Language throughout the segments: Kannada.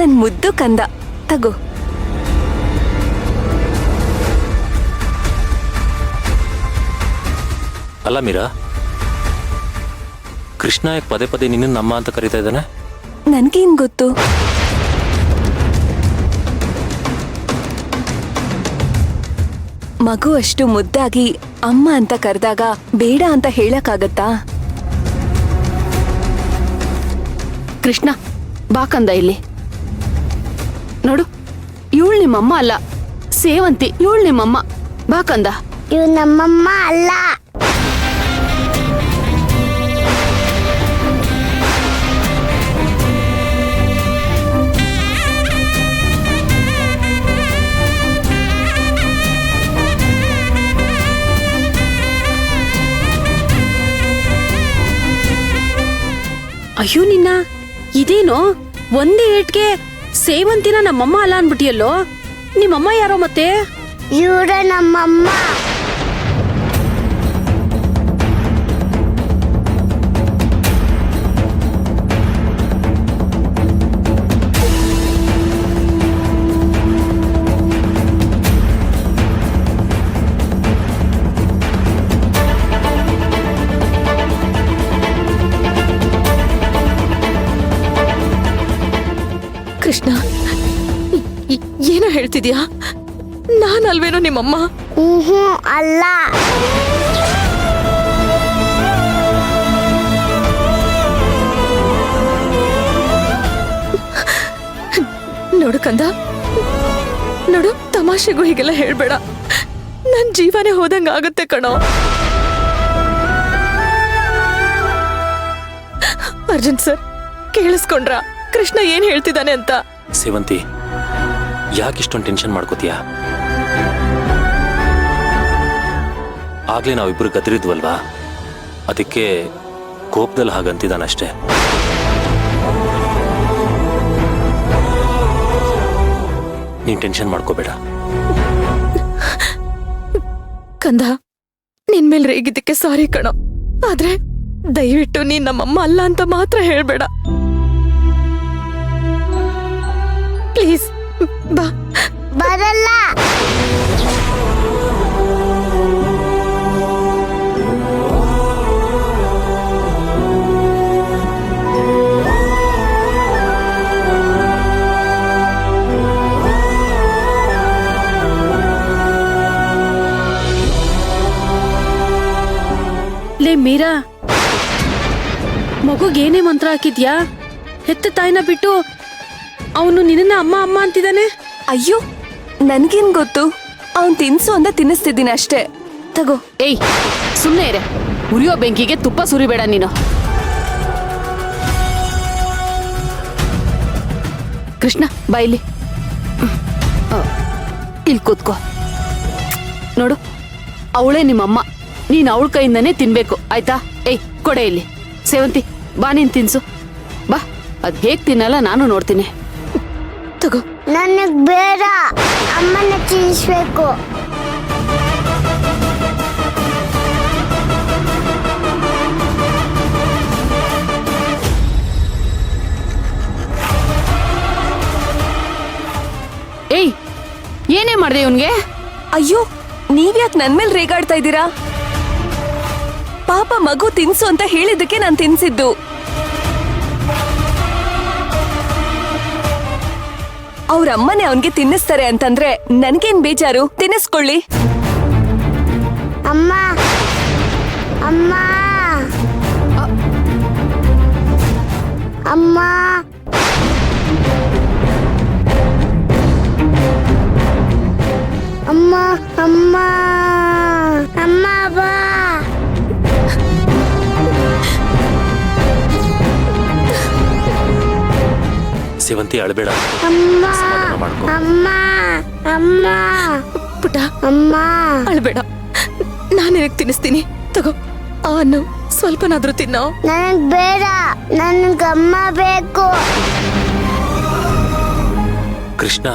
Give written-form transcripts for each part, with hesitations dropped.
ನನ್ ಮುದ್ದು ಕಂದ, ತಗೋ. ಅಲ್ಲ ಮೀರಾ, ಕೃಷ್ಣ ಯಾಕೆ ಪದೇ ಪದೇ ನಿನ್ನ ಅಮ್ಮ ಅಂತ ಕರೀತಾ ಇದ್ದಾನೆ? ನನ್ಗೇನ್ ಗೊತ್ತು? ಮಗು ಅಷ್ಟು ಮುದ್ದಾಗಿ ಅಮ್ಮ ಅಂತ ಕರೆದಾಗ ಬೇಡ ಅಂತ ಹೇಳಕ್ಕಾಗತ್ತಾ? ಕೃಷ್ಣ, ಬಾಕಂದ ಇಲ್ಲಿ ನೋಡು. ಇವಳು ನಿಮ್ಮಮ್ಮ ಅಲ್ಲ, ಸೇವಂತಿ. ಇವಳು ನಿಮ್ಮಮ್ಮ. ಬಾಕಂದ. ಇವ್ ನಮ್ಮಮ್ಮ ಅಲ್ಲ. ಅಯ್ಯೋ ನಿನ್ನ, ಇದೇನೋ ಒಂದೇ ಏಟ್ಗೆ ಸೇವಂತಿನ ನಮ್ಮಮ್ಮ ಅಲ್ಲ ಅನ್ಬಿಟ್ಟಿಯಲ್ಲೋ. ನಿಮ್ಮಮ್ಮ ಯಾರೋ ಮತ್ತೆ? ಇವ್ರ ನಮ್ಮಮ್ಮ. ಕೃಷ್ಣ, ಏನೋ ಹೇಳ್ತಿದ್ಯಾ? ನಾನಲ್ವೇನೋ ನಿಮ್ಮಮ್ಮ? ಅಲ್ಲ. ನೋಡು ಕಂದ, ನೋಡು, ತಮಾಷೆಗೂ ಹೀಗೆಲ್ಲ ಹೇಳ್ಬೇಡ. ನನ್ ಜೀವನೇ ಹೋದಂಗ ಆಗುತ್ತೆ ಕಣೋ. ಅರ್ಜುನ್ ಸರ್, ಕೇಳಿಸ್ಕೊಂಡ್ರ ಕೃಷ್ಣ ಏನ್ ಹೇಳ್ತಿದ್ದಾನೆ ಅಂತ? ಸೇವಂತಿ, ಯಾಕಿಷ್ಟೊಂದು ಟೆನ್ಷನ್ ಮಾಡ್ಕೋತೀಯಾ? ಆಗ್ಲೇ ನಾವಿಬ್ರು ಗದರಿದ್ವಲ್ವಾ, ಅದಕ್ಕೆ ಕೋಪದಲ್ಲಿ ಹಾಗಂತಿದ್ದಾನಷ್ಟೇ. ನೀನ್ ಟೆನ್ಷನ್ ಮಾಡ್ಕೋಬೇಡ. ಕಂದ, ನಿನ್ ಮೇಲೆ ರೇಗಿದ್ದಕ್ಕೆ ಸಾರಿ ಕಣೋ. ಆದ್ರೆ ದಯವಿಟ್ಟು ನೀನ್ ನಮ್ಮಮ್ಮ ಅಲ್ಲ ಅಂತ ಮಾತ್ರ ಹೇಳ್ಬೇಡ ಪ್ಲೀಸ್. ಬಾ. ಬರಲ್ಲ. ಲೇ ಮೀರಾ, ಮಗುಗೇನೇ ಮಂತ್ರ ಹಾಕಿದ್ಯಾ? ಹೆತ್ತ ತಾಯಿನ ಬಿಟ್ಟು ಅವನು ನಿನ್ನ ಅಮ್ಮ ಅಮ್ಮ ಅಂತಿದ್ದಾನೆ. ಅಯ್ಯೋ, ನನ್ಗೇನ್ ಗೊತ್ತು? ಅವನ್ ತಿನ್ಸು ಅಂತ ತಿನ್ನಿಸ್ತಿದ್ದೀನಿ ಅಷ್ಟೇ. ತಗೋ. ಏಯ್, ಸುಮ್ಮನೆ ಇರೆ. ಉರಿಯೋ ಬೆಂಕಿಗೆ ತುಪ್ಪ ಸುರಿಬೇಡ ನೀನು. ಕೃಷ್ಣ, ಬಾ ಇಲ್ಲಿ. ಇಲ್ಲಿ ಕೂತ್ಕೋ. ನೋಡು, ಅವಳೇ ನಿಮ್ಮಮ್ಮ. ನೀನ್ ಅವಳ ಕೈಯಿಂದನೇ ತಿನ್ಬೇಕು, ಆಯ್ತಾ? ಏಯ್, ಕೊಡೆ ಇಲ್ಲಿ. ಸೇವಂತಿ, ಬಾ, ನೀನ್ ತಿನ್ಸು. ಬಾ, ಅದ್ ಹೇಗ್ ತಿನ್ನಲ್ಲ ನಾನು ನೋಡ್ತೀನಿ. ತಗೋ. ನನಗ್ ಬೇಡ, ಅಮ್ಮನ ತಿನ್ನಿಸ್ಬೇಕು. ಏಯ್, ಏನೇ ಮಾಡ್ದೆ ಇವನ್ಗೆ? ಅಯ್ಯೋ, ನೀವ್ಯಾಕ್ ನನ್ ಮೇಲೆ ರೇಗಾಡ್ತಾ ಇದ್ದೀರಾ? ಪಾಪ ಮಗು ತಿನ್ಸು ಅಂತ ಹೇಳಿದ್ದಕ್ಕೆ ನಾನ್ ತಿನ್ಸಿದ್ದು. ಅವ್ರ ಅಮ್ಮನೇ ಅವನ್ಗೆ ತಿನ್ನಿಸ್ತಾರೆ ಅಂತಂದ್ರೆ ನನ್ಗೇನ್ ಬೇಜಾರು? ತಿನ್ನಿಸ್ಕೊಳ್ಳಿ. ಅಮ್ಮ, ಅಮ್ಮ, ಅಮ್ಮ, ಅಮ್ಮ, ಅಮ್ಮ, ಅಮ್ಮ, ಬಾ. ಸೇವಂತಿ, ಅಳಬೇಡ. ಅಮ್ಮ, ಸಮಾಧಾನ ಮಾಡ್ಕೊ. ಅಮ್ಮ, ಅಮ್ಮ, ಪುಟ್ಟ, ಅಮ್ಮ, ಅಳ್ಬೇಡ. ನಾನು ನಿನಗೆ ತಿನ್ನಿಸ್ತೀನಿ. ತಗೋ, ಅನ್ನು ಸ್ವಲ್ಪನಾದ್ರೂ ತಿನ್ನೋ. ನನಗ್ ಬೇಡ, ನನ್ಗಮ್ಮ ಬೇಕು. ಕೃಷ್ಣ,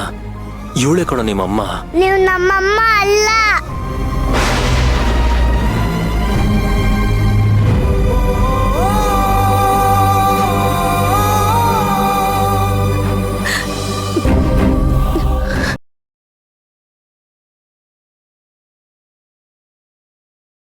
ಇವಳೆ ಕಣೋ ನಿಮ್ಮಮ್ಮ. ನೀವು ನಮ್ಮಮ್ಮ ಅಲ್ಲ.